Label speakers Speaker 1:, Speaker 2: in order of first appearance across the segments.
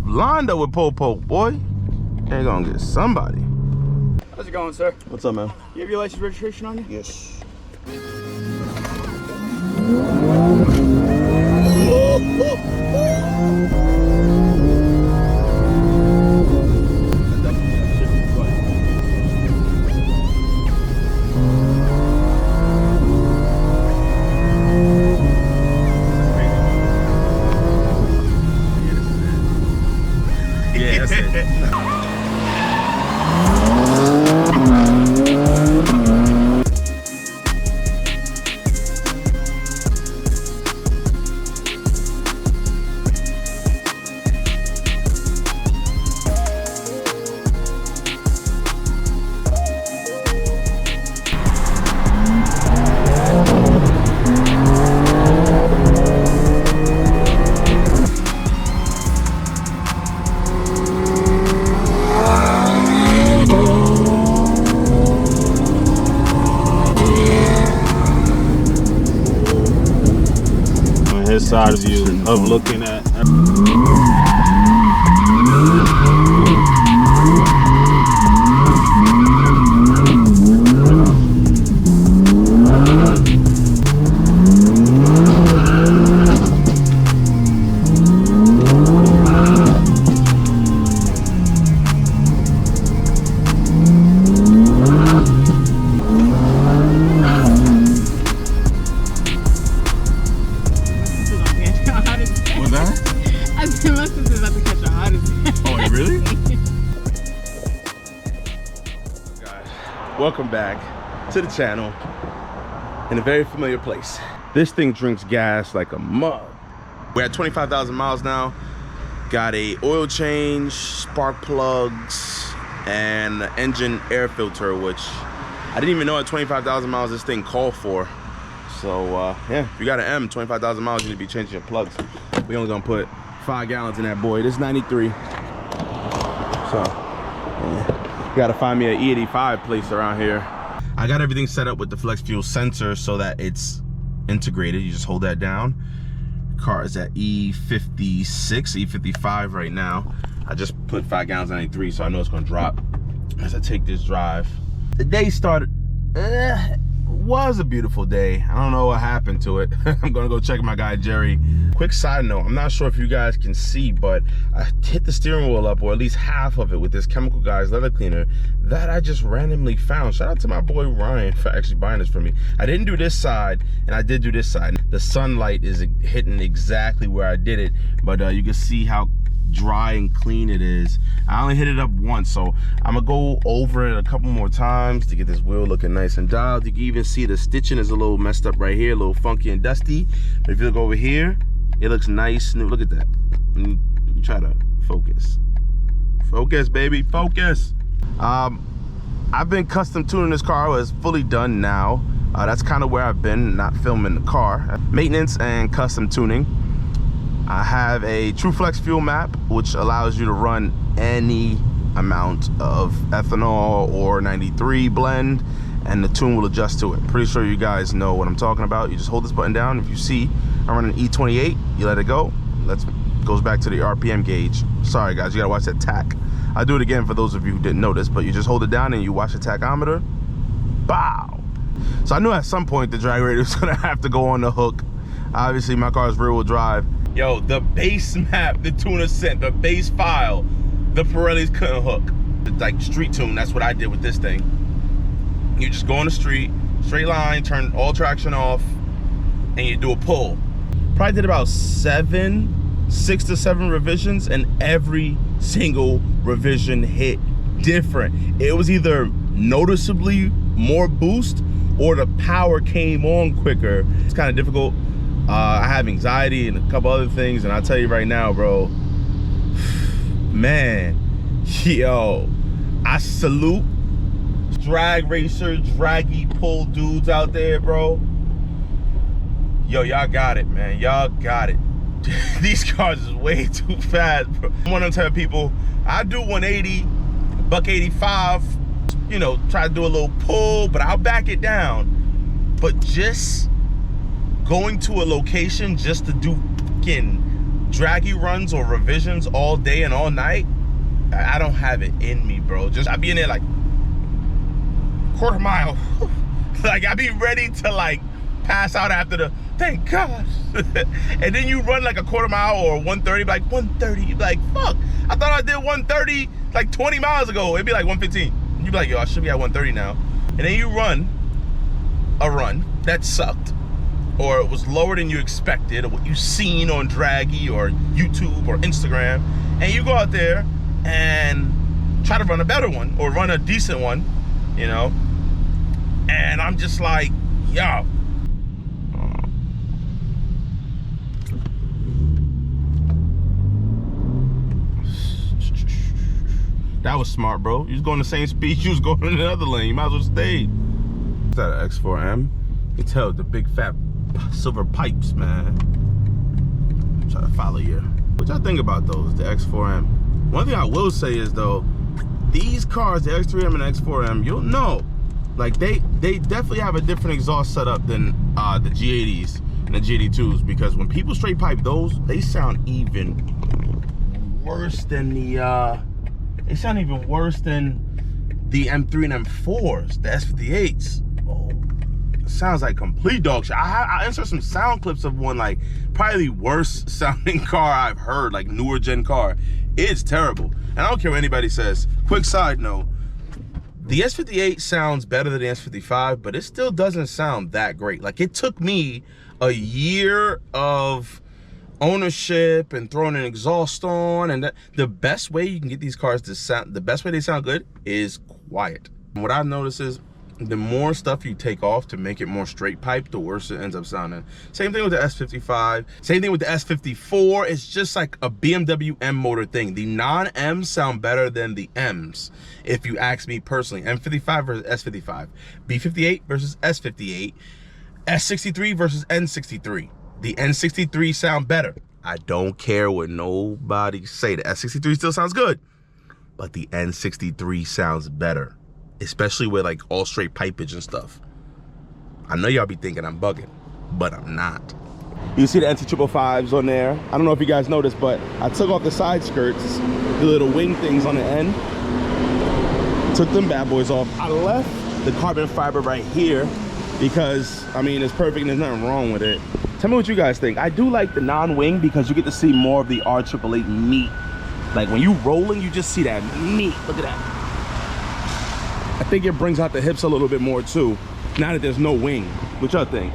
Speaker 1: lined up with Popo, boy. Ain't gonna get somebody.
Speaker 2: How's it going, sir?
Speaker 1: What's up, man?
Speaker 2: You have your license registration on you?
Speaker 1: Yes. Yeah, that's it. His side view of looking at. Welcome back to the channel in a very familiar place. This thing drinks gas like a mug. We're at 25,000 miles now. Got a oil change, spark plugs, and engine air filter, which I didn't even know at 25,000 miles this thing called for. So yeah, if you got an M, 25,000 miles, you need to be changing your plugs. We only gonna put 5 gallons in that boy. This is 93. So yeah. Gotta find me an E85 place around here. I got everything set up with the flex fuel sensor so that it's integrated. You just hold that down. Car is at E56, E55 right now. I just put 5 gallons on 93, so I know it's gonna drop as I take this drive. The day started, was a beautiful day. I don't know what happened to it. I'm gonna go check my guy Jerry. Quick side note, I'm not sure if you guys can see, but I hit the steering wheel up, or at least half of it, with this Chemical Guys leather cleaner that I just randomly found. Shout out to my boy Ryan for actually buying this for me. I didn't do this side, and I did do this side. The sunlight is hitting exactly where I did it, but you can see how dry and clean it is. I only hit it up once, so I'm gonna go over it a couple more times to get this wheel looking nice and dialed. You can even see the stitching is a little messed up right here, a little funky and dusty, but if you look over here, it looks nice. Look at that. You try to focus. Focus, baby, focus. I've been custom tuning this car. It's fully done now. That's kind of where I've been, not filming the car. Maintenance and custom tuning. I have a True Flex fuel map, which allows you to run any amount of ethanol or 93 blend, and the tune will adjust to it. Pretty sure you guys know what I'm talking about. You just hold this button down. If you see I'm running E28, you let it go. Goes back to the RPM gauge. Sorry guys, you gotta watch that tach. I'll do it again for those of you who didn't notice, but you just hold it down and you watch the tachometer. Bow. So I knew at some point the drag radius was gonna have to go on the hook. Obviously my car is rear wheel drive. Yo, the base map the tuner sent, the base file, the Pirellis couldn't hook. It's like street tune, that's what I did with this thing. You just go on the street, straight line, turn all traction off, and you do a pull. Probably did about 6 to 7 revisions, and every single revision hit different. It was either noticeably more boost or the power came on quicker. It's kind of difficult. I have anxiety and a couple other things, and I'll tell you right now, bro, man, yo, I salute drag racer, draggy pull dudes out there, bro. Yo, y'all got it, man. Y'all got it. These cars is way too fast, bro. I'm one of them type of people. I do 180, $185, you know, try to do a little pull, but I'll back it down. But just going to a location just to do fucking draggy runs or revisions all day and all night, I don't have it in me, bro. Just I be in there like quarter mile. Like I be ready to like pass out after the thank God. And then you run like a quarter mile or 130, like 130, you be like, fuck, I thought I did 130 like 20 miles ago. It'd be like 115. You'd be like, yo, I should be at 130 now. And then you run a run that sucked, or it was lower than you expected, or what you seen on Draggy or YouTube or Instagram, and you go out there and try to run a better one or run a decent one, you know? And I'm just like, yo. That was smart, bro. You was going the same speed you was going in the other lane. You might as well stay. Is that an X4M? You can tell the big fat silver pipes, man. Try to follow you. What y'all think about those, the X4M? One thing I will say is though, these cars, the X3M and X4M, you'll know, like they definitely have a different exhaust setup than the G80s and the G82s, because when people straight pipe those, they sound even worse than the they sound even worse than the M3 and M4s, the S58s. Oh, it sounds like complete dog shit. I insert some sound clips of one, like probably the worst sounding car I've heard, like newer gen car. It's terrible. And I don't care what anybody says. Quick side note, the S58 sounds better than the S55, but it still doesn't sound that great. Like it took me a year of ownership and throwing an exhaust on, and the best way you can get these cars to sound, the best way they sound good is quiet. And what I've noticed is the more stuff you take off to make it more straight pipe, the worse it ends up sounding. Same thing with the S55, same thing with the S54. It's just like a BMW M motor thing. The non-M's sound better than the M's, if you ask me personally. M55 versus S55, B58 versus S58, S63 versus N63. The N63 sound better. I don't care what nobody say. The S63 still sounds good, but the N63 sounds better, especially with like all straight pipage and stuff. I know y'all be thinking I'm bugging, but I'm not. You see the NT555s on there. I don't know if you guys noticed, but I took off the side skirts, the little wing things on the end. Took them bad boys off. I left the carbon fiber right here because, I mean, it's perfect and there's nothing wrong with it. Tell me what you guys think. I do like the non-wing because you get to see more of the R888 meat. Like when you rolling, you just see that meat. Look at that. I think it brings out the hips a little bit more too, now that there's no wing. What y'all think?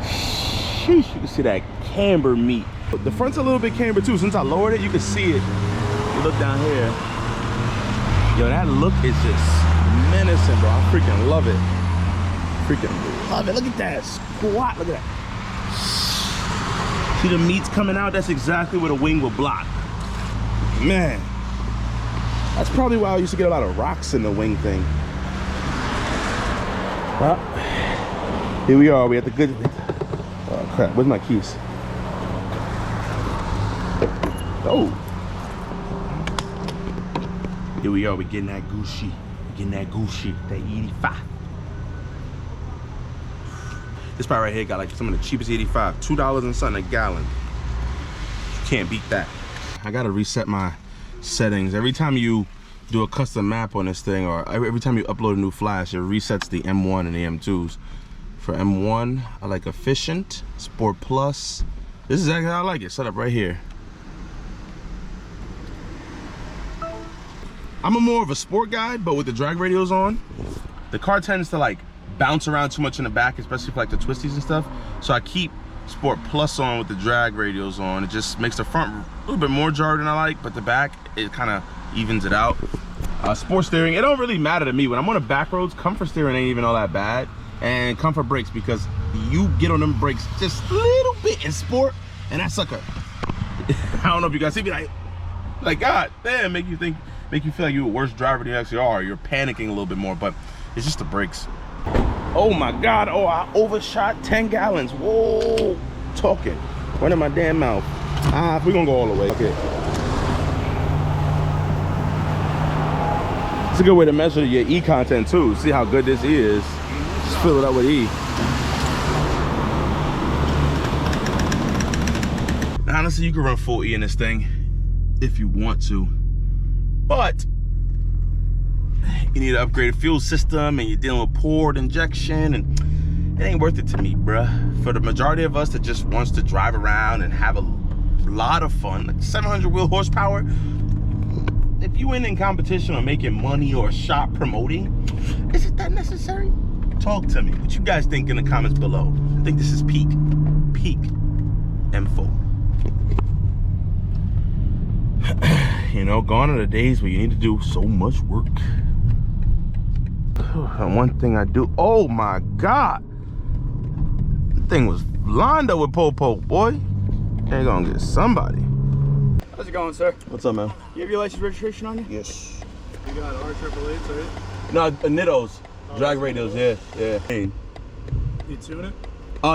Speaker 1: Sheesh, you can see that camber meat. The front's a little bit camber too. Since I lowered it, you can see it. You look down here. Yo, that look is just menacing, bro. I freaking love it. Freaking love it. Look at that squat. Look at that. See the meats coming out? That's exactly what a wing will block. Man, that's probably why I used to get a lot of rocks in the wing thing. Well, here we are. We at the good. Oh crap! Where's my keys? Oh. Here we are. We getting that Gucci. Getting that Gucci. That 85. This part right here got like some of the cheapest 85. $2 and something a gallon. You can't beat that. I gotta reset my settings. Every time you do a custom map on this thing, or every time you upload a new flash, it resets the M1 and the M2s. For M1, I like efficient, Sport Plus. This is exactly how I like it, set up right here. I'm more of a sport guy, but with the drag radios on, the car tends to like bounce around too much in the back, especially for like the twisties and stuff. So I keep Sport Plus on with the drag radios on. It just makes the front a little bit more jarred than I like, but the back, it kind of evens it out. Sport steering, it don't really matter to me. When I'm on the back roads, comfort steering ain't even all that bad. And comfort brakes, because you get on them brakes just a little bit in sport, and that sucker, I don't know if you guys see me, like God damn, make you feel like you're a worse driver than you actually are. You're panicking a little bit more, but it's just the brakes. Oh my God, oh, I overshot 10 gallons. Whoa, talking, running my damn mouth. We're gonna go all the way. Okay. It's a good way to measure your E content too. See how good this is. Just fill it up with E. honestly, you can run full E in this thing if you want to, but you need an upgraded fuel system and you're dealing with poured injection, and it ain't worth it to me, bruh. For the majority of us that just wants to drive around and have a lot of fun, like 700 wheel horsepower, if you in competition or making money or shop promoting, is it that necessary? Talk to me. What you guys think in the comments below. I think this is peak info. You know, gone are the days where you need to do so much work. And one thing I do, oh my God, the thing was lined up with Popo, boy. Ain't gonna get somebody.
Speaker 2: How's it going, sir?
Speaker 1: What's up, man?
Speaker 2: You have your license registration on you?
Speaker 1: Yes.
Speaker 3: You got R888s, right?
Speaker 1: No, Nittos, drag radios, yeah.
Speaker 3: You tune it?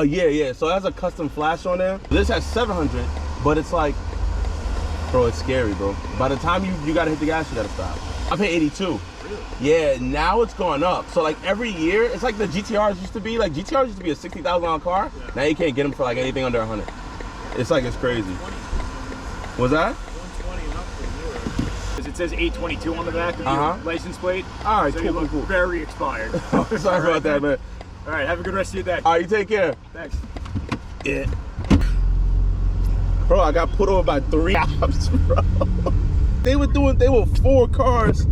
Speaker 1: Yeah. So it has a custom flash on there. This has 700, but it's like, bro, it's scary, bro. By the time you gotta hit the gas, you gotta stop. I pay 82.
Speaker 3: Really?
Speaker 1: Yeah, now it's gone up. So like every year, it's like the GTRs used to be. Like GTRs used to be a $60,000 car. Yeah. Now you can't get them for like anything under 100. It's like, it's crazy. Was that?
Speaker 3: 120 and up for newer. Because it says 822 on the back of your license plate.
Speaker 1: All right,
Speaker 3: so
Speaker 1: cool,
Speaker 3: you look
Speaker 1: cool.
Speaker 3: very expired.
Speaker 1: Sorry about that, man.
Speaker 3: All right, have a good rest of your day.
Speaker 1: All right, you take care.
Speaker 3: Thanks.
Speaker 1: Yeah. Bro, I got put over by 3 cops, bro. They were 4 cars.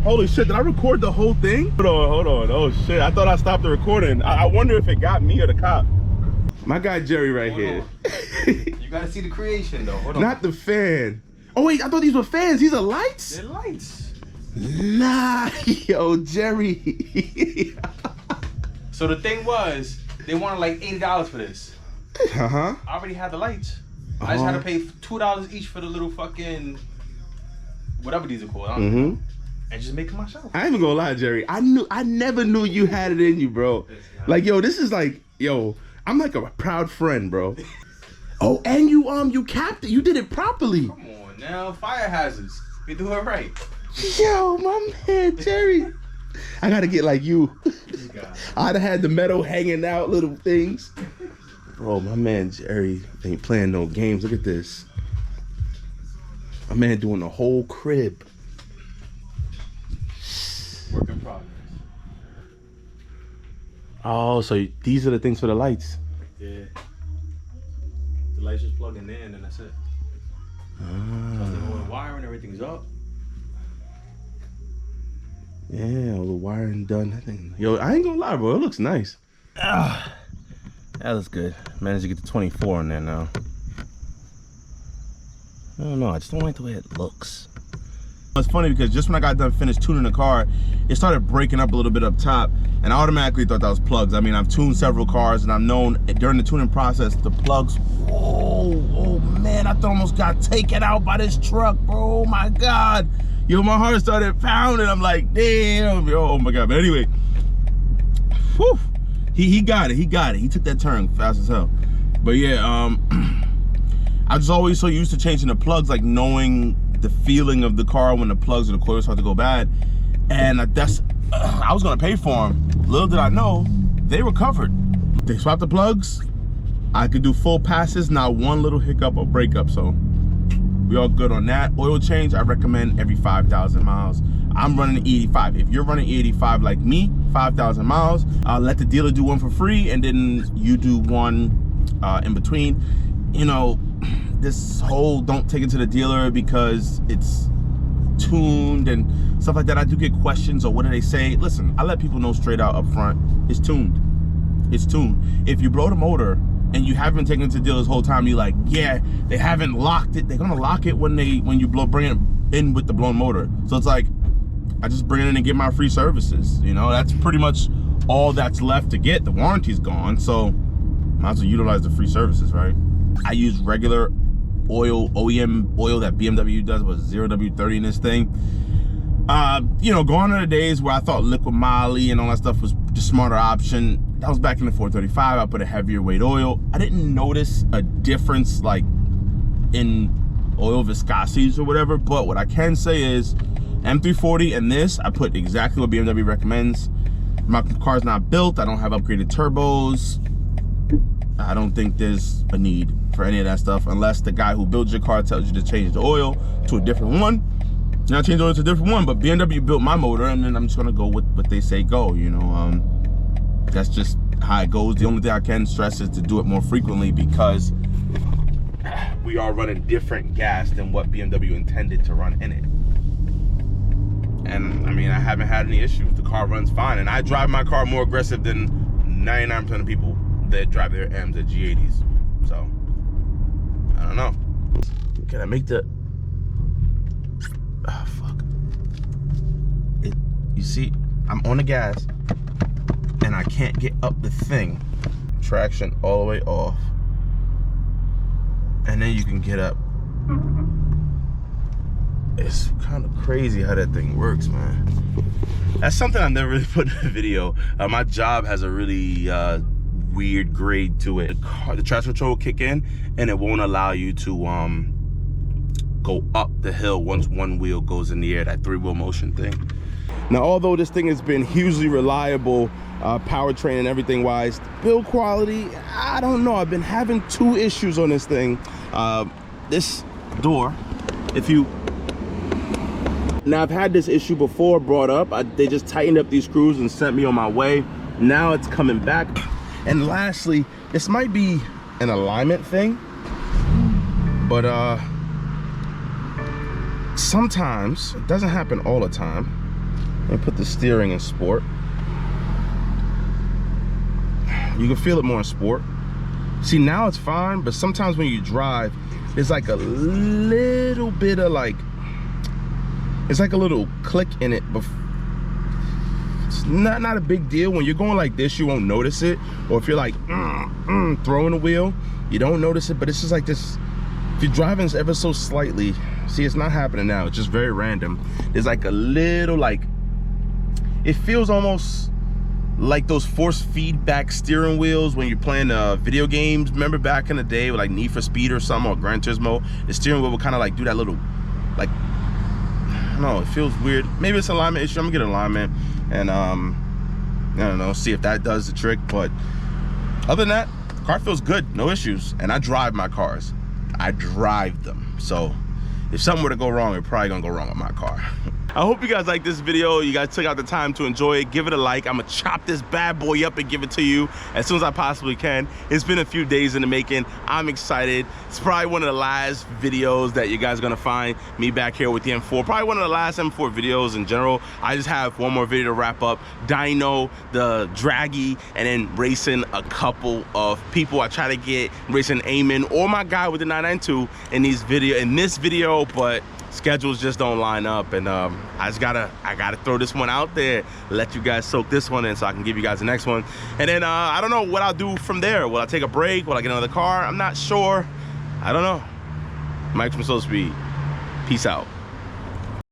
Speaker 1: Holy shit, did I record the whole thing? Hold on. Oh shit, I thought I stopped the recording. I wonder if it got me or the cop. My guy Jerry right here.
Speaker 4: You gotta see the creation though. Hold on.
Speaker 1: Not the fan. Oh wait, I thought these were fans. These are lights?
Speaker 4: They're lights.
Speaker 1: Nah, yo, Jerry.
Speaker 4: So the thing was, they wanted like $80 for this.
Speaker 1: Uh-huh.
Speaker 4: I already had the lights. I just had to pay $2 each for the little fucking whatever these are called. I don't know. And just make it myself.
Speaker 1: I ain't even gonna lie, Jerry. I never knew you had it in you, bro. Like, yo, this is like, yo, I'm like a proud friend, bro. Oh, and you capped it. You did it properly.
Speaker 4: Come on now, fire hazards. You do it right.
Speaker 1: Yo, my man, Jerry. I gotta get like you. I'd have had the metal hanging out, little things. Bro, my man Jerry ain't playing no games. Look at this. My man doing the whole crib.
Speaker 4: Work in progress.
Speaker 1: Oh, so these are the things for the lights.
Speaker 4: Yeah. The lights just plugging in and that's it. So the wiring, everything's up.
Speaker 1: Yeah, all the wiring done. That thing. Yo, I ain't gonna lie, bro. It looks nice. That looks good. Managed to get the 24 in there now. I don't know. I just don't like the way it looks. It's funny because just when I got done finished tuning the car, it started breaking up a little bit up top, and I automatically thought that was plugs. I mean, I've tuned several cars, and I've known during the tuning process the plugs. Oh man, I thought I almost got taken out by this truck, bro. Oh my God. Yo, my heart started pounding. I'm like, damn, yo, oh my God. But anyway, whew, he got it. He took that turn fast as hell. But yeah, I was always so used to changing the plugs, like knowing the feeling of the car when the plugs or the coils start to go bad, and I was gonna pay for them. Little did I know, they were covered. They swapped the plugs. I could do full passes, not one little hiccup or breakup. So we all good on that. Oil change, I recommend every 5,000 miles. I'm running E85. If you're running E85 like me, 5,000 miles, I'll let the dealer do one for free, and then you do one in between. You know, this whole don't take it to the dealer because it's tuned and stuff like that. I do get questions, or what do they say? Listen, I let people know straight out up front, it's tuned. It's tuned. If you blow the motor and you haven't taken it to the dealer this whole time, you're like, yeah, they haven't locked it. They're gonna lock it when you bring it in with the blown motor. So it's like, I just bring it in and get my free services. You know, that's pretty much all that's left to get. The warranty's gone, so might as well utilize the free services, right? I use regular oil, OEM oil that BMW does with 0W30 in this thing. You know, gone are the days where I thought liquid moly and all that stuff was the smarter option. That was back in the 435. I put a heavier weight oil. I didn't notice a difference like in oil viscosities or whatever, but what I can say is M340 and this, I put exactly what BMW recommends. My car's not built. I don't have upgraded turbos. I don't think there's a need for any of that stuff unless the guy who builds your car tells you to change the oil to a different one. Now change the oil to a different one, but BMW built my motor, and then I'm just gonna go with what they say go, you know. That's just how it goes. The only thing I can stress is to do it more frequently because we are running different gas than what BMW intended to run in it. And I mean, I haven't had any issues. The car runs fine, and I drive my car more aggressive than 99% of people that drive their M's at G80s. So, I don't know. Can I make the... Oh, fuck. You see, I'm on the gas, and I can't get up the thing. Traction all the way off. And then you can get up. It's kind of crazy how that thing works, man. That's something I never really put in a video. My job has a really weird grade to it. The traction control will kick in, and it won't allow you to go up the hill once one wheel goes in the air, that 3-wheel motion thing. Now, although this thing has been hugely reliable, powertrain and everything wise, build quality, I don't know. I've been having 2 issues on this thing. This door, if you... Now, I've had this issue before brought up. They just tightened up these screws and sent me on my way. Now it's coming back. And lastly, this might be an alignment thing, but sometimes, it doesn't happen all the time. Let me put the steering in sport. You can feel it more in sport. See, now it's fine, but sometimes when you drive, there's like a little bit of like, it's like a little click in it. It's not a big deal. When you're going like this, you won't notice it. Or if you're like throwing the wheel, you don't notice it. But it's just like this. If you're driving ever so slightly, see, it's not happening now. It's just very random. There's like a little like, it feels almost like those force feedback steering wheels when you're playing video games. Remember back in the day with like Need for Speed or something, or Gran Turismo, the steering wheel would kind of like do that little, like, no, it feels weird. Maybe it's an alignment issue. I'm gonna get an alignment and I don't know, see if that does the trick. But other than that, the car feels good, no issues. And I drive my cars. I drive them. So if something were to go wrong, it's probably gonna go wrong with my car. I hope you guys like this video. You guys took out the time to enjoy it. Give it a like. I'm gonna chop this bad boy up and give it to you as soon as I possibly can. It's been a few days in the making. I'm excited. It's probably one of the last videos that you guys are gonna find me back here with the M4. Probably one of the last M4 videos in general. I just have one more video to wrap up. Dyno, the Draggy, and then racing a couple of people. I try to get racing Eamon or my guy with the 992 in this video, but schedules just don't line up, and I gotta throw this one out there, let you guys soak this one in so I can give you guys the next one. And then I don't know what I'll do from there. Will I take a break? Will I get another car? I'm not sure. I don't know. Mike from Slow Speed. Peace out.